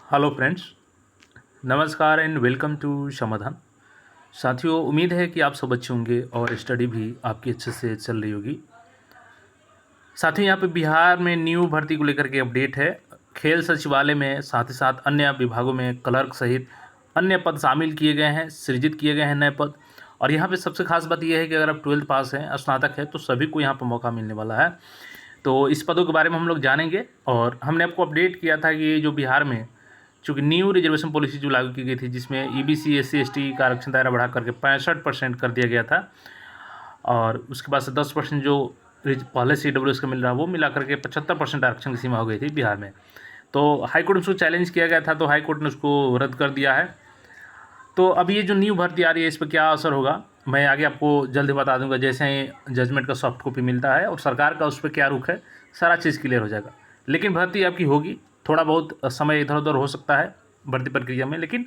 Hello friends, नमस्कार and welcome to समाधान। साथियों, उम्मीद है कि आप सब अच्छे होंगे और स्टडी भी आपकी अच्छे से चल रही होगी। साथियों, यहाँ पे बिहार में न्यू भर्ती को लेकर के अपडेट है। खेल सचिवालय में साथ ही साथ अन्य विभागों में क्लर्क सहित अन्य पद शामिल किए गए हैं, सृजित किए गए हैं नए पद। और यहाँ पे सबसे खास बात यह है कि अगर आप 12th पास हैं, स्नातक है, तो सभी को यहाँ पर मौका मिलने वाला है। तो इस पदों के बारे में हम लोग जानेंगे। और हमने आपको अपडेट किया था कि ये जो बिहार में चूँकि न्यू रिजर्वेशन पॉलिसी जो लागू की गई थी, जिसमें ईबीसी एससी एसटी का आरक्षण दायरा बढ़ा करके 65% कर दिया गया था, और उसके बाद से 10% जो पहले सी डब्ल्यू एस का मिल रहा है वो मिला करके 75% आरक्षण की सीमा हो गई थी बिहार में। तो हाईकोर्ट में उसको चैलेंज किया गया था, तो हाईकोर्ट ने उसको रद्द कर दिया है। तो अब ये जो न्यू भर्ती आ रही है, इस पर क्या असर होगा मैं आगे आपको जल्दी बता दूंगा। जैसे ही जजमेंट का सॉफ्ट कॉपी मिलता है और सरकार का उस पर क्या रुख है, सारा चीज़ क्लियर हो जाएगा। लेकिन भर्ती आपकी होगी, थोड़ा बहुत समय इधर उधर हो सकता है भर्ती प्रक्रिया में, लेकिन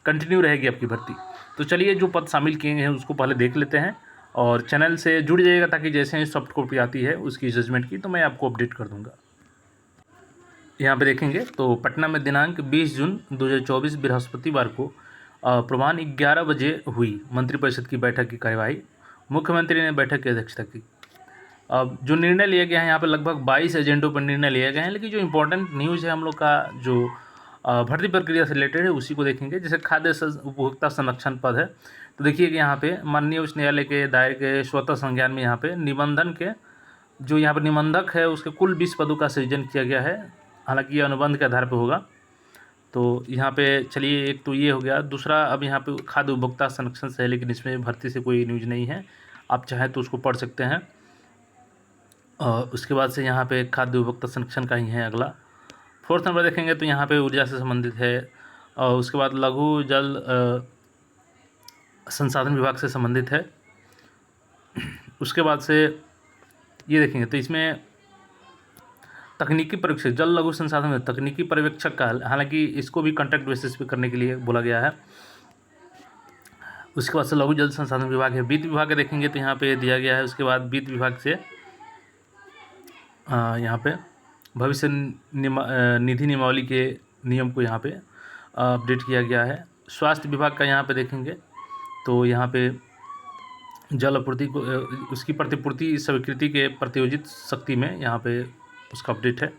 कंटिन्यू रहेगी आपकी भर्ती। तो चलिए, जो पद शामिल किए हैं उसको पहले देख लेते हैं, और चैनल से जुड़ जाइएगा ताकि जैसे ही सॉफ्ट कॉपी आती है उसकी जजमेंट की, तो मैं आपको अपडेट कर दूँगा। यहाँ पे देखेंगे तो पटना में दिनांक 20 जून 2024 बृहस्पतिवार को पूर्वाह्न 11 बजे हुई मंत्रिपरिषद की बैठक की कार्यवाही। मुख्यमंत्री ने बैठक की अध्यक्षता की। अब जो निर्णय लिए गए हैं यहाँ पे लगभग 22 एजेंडों पर निर्णय लिए गए हैं, लेकिन जो इम्पोर्टेंट न्यूज़ है हम लोग का, जो भर्ती प्रक्रिया से रिलेटेड है, उसी को देखेंगे। जैसे खाद्य उपभोक्ता संरक्षण पद है, तो देखिए कि यहाँ पे माननीय उच्च न्यायालय के दायर के स्वतः संज्ञान में यहाँ पे निबंधन के जो यहाँ पर निबंधक है उसके कुल 20 पदों का सृजन किया गया है। हालांकि ये अनुबंध के आधार पर होगा। तो यहाँ पे चलिए, एक तो ये हो गया। दूसरा, अब यहाँ पे खाद्य उपभोक्ता संरक्षण से है, लेकिन इसमें भर्ती से कोई न्यूज़ नहीं है, आप चाहें तो उसको पढ़ सकते हैं। और उसके बाद से यहाँ पे खाद्य उपभोक्ता संरक्षण का ही है अगला। 4th नंबर देखेंगे तो यहाँ पे ऊर्जा से संबंधित है, और उसके बाद लघु जल संसाधन विभाग से संबंधित है। उसके बाद से ये देखेंगे तो इसमें तकनीकी पर्यवेक्षक, जल लघु संसाधन में तकनीकी पर्यवेक्षक का, हालांकि इसको भी कॉन्ट्रैक्ट बेसिस पे करने के लिए बोला गया है। उसके बाद से लघु जल संसाधन विभाग है। वित्त विभाग देखेंगे तो यहाँ पे दिया गया है। उसके बाद वित्त विभाग से यहाँ पे भविष्य निधि नियमावली के नियम को यहाँ पे अपडेट किया गया है। स्वास्थ्य विभाग का यहाँ पे देखेंगे तो यहाँ पे जल आपूर्ति को उसकी प्रतिपूर्ति स्वीकृति के प्रतियोजित शक्ति में यहाँ पे उसका अपडेट है।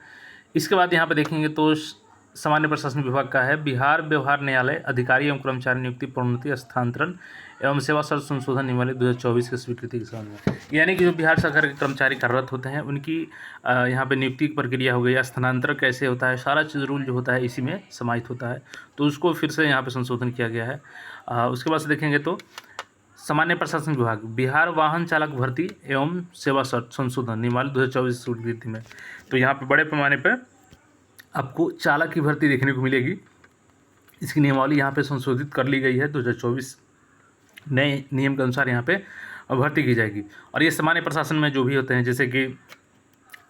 इसके बाद यहाँ पे देखेंगे तो सामान्य प्रशासन विभाग का है। बिहार व्यवहार न्यायालय अधिकारी एवं कर्मचारी नियुक्ति, प्रोन्नति, स्थानांतरण एवं सेवा शर्त संशोधन नियमावली 2024 की स्वीकृति के संबंध में, यानी कि जो बिहार सरकार के कर्मचारी कार्यरत होते हैं उनकी यहाँ पे नियुक्ति की प्रक्रिया हो गई, स्थानांतरण कैसे होता है, सारा चीज़ रूल जो होता है इसी में समाहित होता है। तो उसको फिर से यहाँ पर संशोधन किया गया है। उसके बाद से देखेंगे तो सामान्य प्रशासन विभाग, बिहार वाहन चालक भर्ती एवं सेवा शर्त संशोधन नियमावली 2024 स्वीकृति में, तो यहाँ पे बड़े पैमाने पर आपको चालक की भर्ती देखने को मिलेगी। इसकी नियमावली यहाँ पे संशोधित कर ली गई है। 2024 नए नियम के अनुसार यहाँ पे भर्ती की जाएगी। और ये सामान्य प्रशासन में जो भी होते हैं, जैसे कि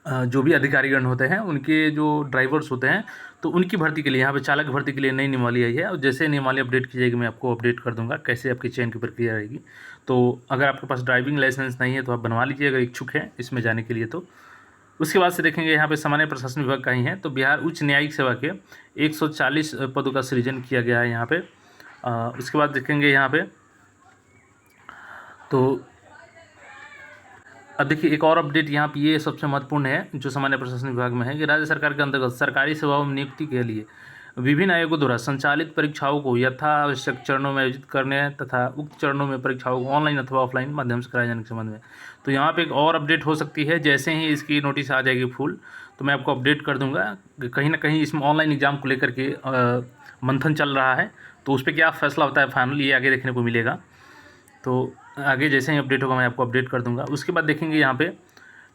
जो भी अधिकारीगण होते हैं, उनके जो ड्राइवर्स होते हैं, तो उनकी भर्ती के लिए यहाँ पे चालक भर्ती के लिए नई नियमावली आई है। और जैसे नियमावली अपडेट की जाएगी मैं आपको अपडेट कर दूंगा कैसे आपकी चयन की प्रक्रिया रहेगी। तो अगर आपके पास ड्राइविंग लाइसेंस नहीं है तो आप बनवा लीजिए, अगर इच्छुक हैं इसमें जाने के लिए। तो उसके बाद से देखेंगे यहाँ पे सामान्य प्रशासन विभाग का ही है। तो बिहार उच्च न्यायिक सेवा के 140 पदों का सृजन किया गया है यहाँ पे। उसके बाद देखेंगे यहाँ पे तो अब देखिए एक और अपडेट यहाँ पे, ये सबसे महत्वपूर्ण है जो सामान्य प्रशासन विभाग में है, कि राज्य सरकार के अंतर्गत सरकारी सेवाओं में नियुक्ति के लिए विभिन्न आयोगों द्वारा संचालित परीक्षाओं को यथावश्यक चरणों में आयोजित करने तथा उक्त चरणों में परीक्षाओं को ऑनलाइन अथवा ऑफलाइन माध्यम से कराए जाने के संबंध में। तो यहाँ पे एक और अपडेट हो सकती है। जैसे ही इसकी नोटिस आ जाएगी फुल, तो मैं आपको अपडेट कर दूंगा। कहीं ना कहीं इसमें ऑनलाइन एग्जाम को लेकर के मंथन चल रहा है, तो उस पर क्या फैसला होता है फाइनल, ये आगे देखने को मिलेगा। तो आगे जैसे ही अपडेट होगा मैं आपको अपडेट कर दूंगा। उसके बाद देखेंगे यहाँ पे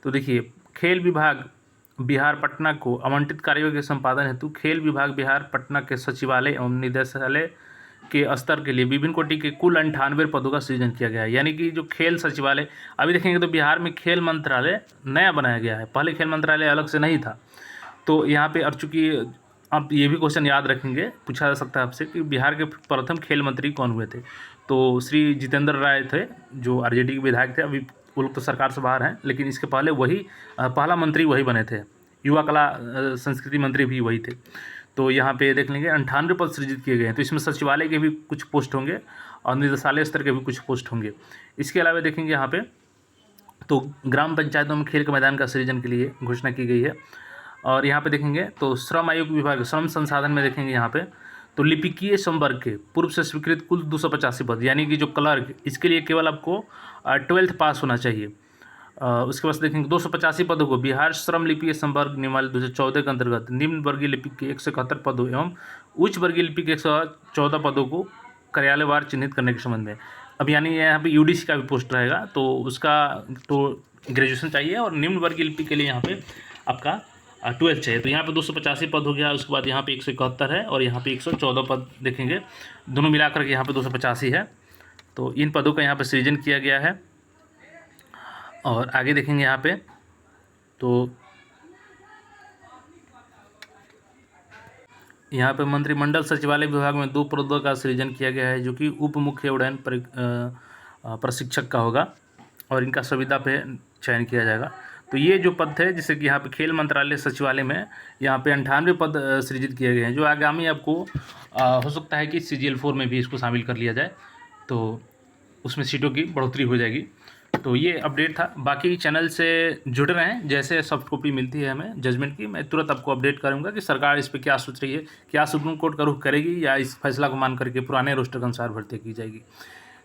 तो देखिए, खेल विभाग बिहार पटना को आवंटित कार्यों के संपादन हेतु खेल विभाग बिहार पटना के सचिवालय एवं निदेशालय के स्तर के लिए विभिन्न कोटि के कुल 98 पदों का सृजन किया गया है। यानी कि जो खेल सचिवालय, अभी देखेंगे तो बिहार में खेल मंत्रालय नया बनाया गया है, पहले खेल मंत्रालय अलग से नहीं था। तो यहाँ पे और चूँकि आप ये भी क्वेश्चन याद रखेंगे, पूछा जा सकता है आपसे कि बिहार के प्रथम खेल मंत्री कौन हुए थे, तो श्री जितेंद्र राय थे, जो आरजेडी के विधायक थे। अभी वो लोग तो सरकार से बाहर हैं, लेकिन इसके पहले वही पहला मंत्री वही बने थे। युवा कला संस्कृति मंत्री भी वही थे। तो यहाँ पे देख लेंगे 98 पद सृजित किए गए हैं। तो इसमें सचिवालय के भी कुछ पोस्ट होंगे और निदेशालय स्तर के भी कुछ पोस्ट होंगे। इसके अलावा देखेंगे यहाँ पे तो ग्राम पंचायतों में खेल के मैदान का सृजन के लिए घोषणा की गई है। और यहाँ पे देखेंगे तो श्रम आयोग विभाग श्रम संसाधन में देखेंगे यहाँ पे तो लिपिकीय संवर्ग के पूर्व से स्वीकृत कुल 285 पद, यानी कि जो क्लर्क, इसके लिए केवल आपको 12th पास होना चाहिए। उसके बाद देखेंगे 285 पदों को बिहार श्रम लिपिकीय संवर्ग नियमावली 2014 के अंतर्गत निम्न वर्गीय लिपिक के 171 पदों एवं उच्च वर्गीय लिपिक के 114 पदों को कार्यालयवार चिन्हित करने के संबंध में। अब यानी यहाँ पे यूडीसी का भी पोस्ट रहेगा, तो उसका तो ग्रेजुएशन चाहिए और निम्न वर्गीय लिपिक के लिए यहाँ पे आपका 12 चाहिए। तो यहाँ पे 285 पद हो गया। उसके बाद यहाँ पे 171 है और यहाँ पे 114 पद देखेंगे, दोनों मिलाकर के यहाँ पे 285 है। तो इन पदों का यहाँ पे सृजन किया गया है। और आगे देखेंगे यहाँ पे तो यहाँ पे मंत्रिमंडल सचिवालय विभाग में 2 पदों का सृजन किया गया है, जो कि उप मुख्य उड्डयन प्रशिक्षक का होगा और इनका संविदा पे चयन किया जाएगा। तो ये जो पद थे, जैसे कि यहाँ पे खेल मंत्रालय सचिवालय में यहाँ पे 98 पद सृजित किए गए हैं, जो आगामी आपको हो सकता है कि CGL 4 में भी इसको शामिल कर लिया जाए, तो उसमें सीटों की बढ़ोतरी हो जाएगी। तो ये अपडेट था। बाकी चैनल से जुड़ रहे हैं, जैसे सॉफ्ट कॉपी मिलती है हमें जजमेंट की, मैं तुरंत आपको अपडेट करूंगा कि सरकार इस पर क्या सोच रही है, क्या सुप्रीम कोर्ट का रुख करेगी या इस फैसला को मान करके पुराने रोस्टर के अनुसार भर्ती की जाएगी।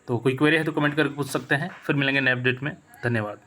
तो कोई क्वेरी है तो कमेंट करके पूछ सकते हैं। फिर मिलेंगे नए अपडेट में। धन्यवाद।